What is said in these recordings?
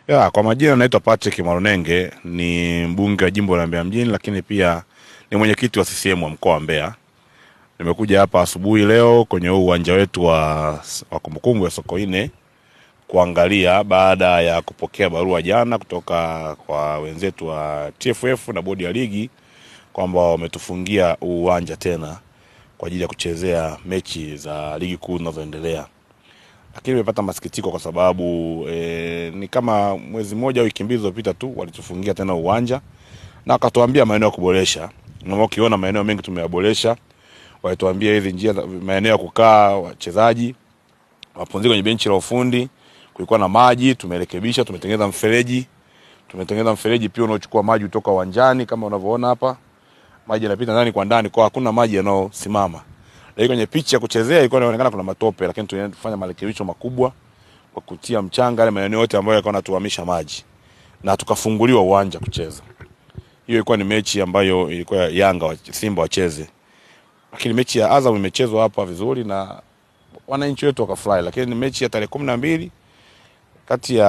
Kwa majina naitwa Patrick Marunenge, ni mbunge wa jimbo la Mbeya mjini, lakini pia ni mwenyekiti wa CCM wa mkoa wa Mbeya. Nimekuja hapa asubuhi leo kwenye uwanja wetu wa kumbukumbu ya Sokoine kuangalia baada ya kupokea barua jana kutoka kwa wenzetu wa TFF na bodi ya ligi kwamba wametufungia uwanja tena kwa ajili ya kuchezea mechi za ligi kuu zinazoendelea. Lakini nimepata masikitiko kwa sababu ni kama mwezi mmoja au wiki mbili zilizopita tu walitufungia tena uwanja na wakatuambia maeneo ya kuboresha. Na ukiona maeneo mengi tumeyaboresha. Walituambia hizi njia, maeneo ya kukaa wachezaji, mapumziko kwenye benchi la ufundi, kulikuwa na maji, tumerekebisha, tumetengeneza mfereji. Tumetengeneza mfereji pia unaochukua maji kutoka uwanjani kama unavyoona hapa. Maji yanapita ndani kwa ndani, kwa hakuna maji yanayosimama. Lakini kwenye pitch ya kuchezea ilikuwa inaonekana kuna matope, lakini tulifanya marekebisho makubwa kwa kutia mchanga ile maeneo yote ambayo yalikuwa yanatuhamisha maji na tukafunguliwa uwanja kucheza. Hiyo ilikuwa ni mechi ambayo ilikuwa Yanga Simba wacheze. Lakini mechi ya Azam imechezwa hapa vizuri na wananchi wetu wakafurahi, lakini ni mechi ya tarehe 12 kati ya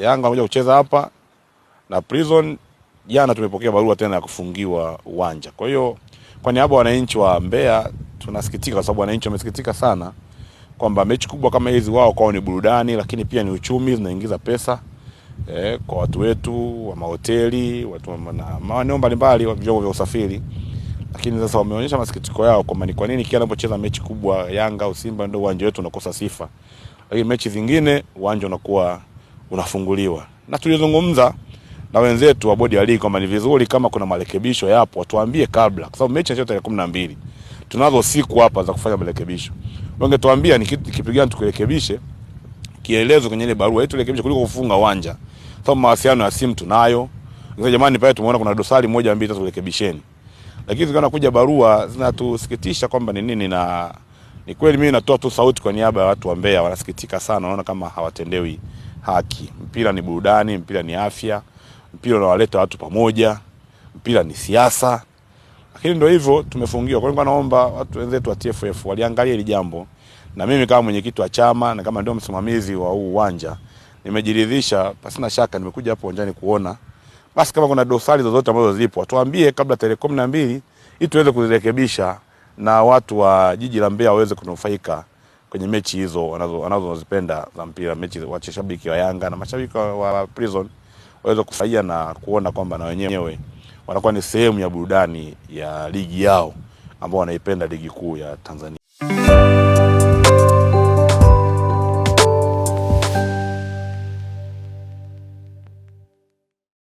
Yanga moja kucheza hapa na Prison. Jana tumepokea barua tena ya kufungiwa uwanja. Kwa hiyo kwa niaba ya wananchi wa Mbeya tunasikitika, kwa sababu wananchi wamesikitika sana kwamba mechi kubwa kama hizi wao kwao ni burudani, lakini pia ni uchumi, zinaingiza pesa kwa watu wetu wa mahoteli, watu na maeneo mbalimbali wa vyombo vya usafiri. Lakini sasa wameonyesha masikitiko yao kwamba ni kwa nini kila anapocheza mechi kubwa Yanga au Simba ndio uwanja wetu unakosa sifa, lakini mechi zingine uwanja unakuwa unafunguliwa. Na tulizungumza na wenzetu wa bodi ya ligi kwamba ni vizuri kama kuna marekebisho yapo watuambie kabla, kwa sababu mechi inachezwa tarehe 12. Tunazo siku hapa za kufanya marekebisho. Wangetuambia ni kitu gani tukirekebishe, kielezo kwenye ile barua yetu rekebisha kuliko kufunga uwanja. Sababu mawasiliano ya simu tunayo. Sasa jamani, pale tumeona kuna dosari moja mbili tatu, rekebisheni. Lakini zikaona kuja barua zinatusikitisha kwamba ni nini, na ni kweli mimi natoa tu sauti kwa niaba ya watu wa Mbeya, wanasikitika sana, wanaona kama hawatendewi haki. Mpira ni burudani, mpira ni afya, mpira unawaleta watu pamoja, mpira ni siasa. Lakini ndio hivyo tumefungiwa. Kwa hiyo naomba watu wenzetu wa TFF waliangalia hili jambo, na mimi kama mwenyekiti wa chama na kama ndio msimamizi wa huu uwanja nimejiridhisha, pasina shaka nimekuja hapo uwanjani kuona basi kama kuna dosari zozote ambazo zipo watuambie kabla tarehe 12 ili tuweze kuzirekebisha na watu wa jiji la Mbeya waweze kunufaika kwenye mechi hizo wanazozipenda za mpira, mechi wa mashabiki wa Yanga na mashabiki wa Prison waweze kufurahia na kuona kwamba na wenyewe wanakuwa ni sehemu ya burudani ya ligi yao ambao wanaipenda ligi kuu ya Tanzania.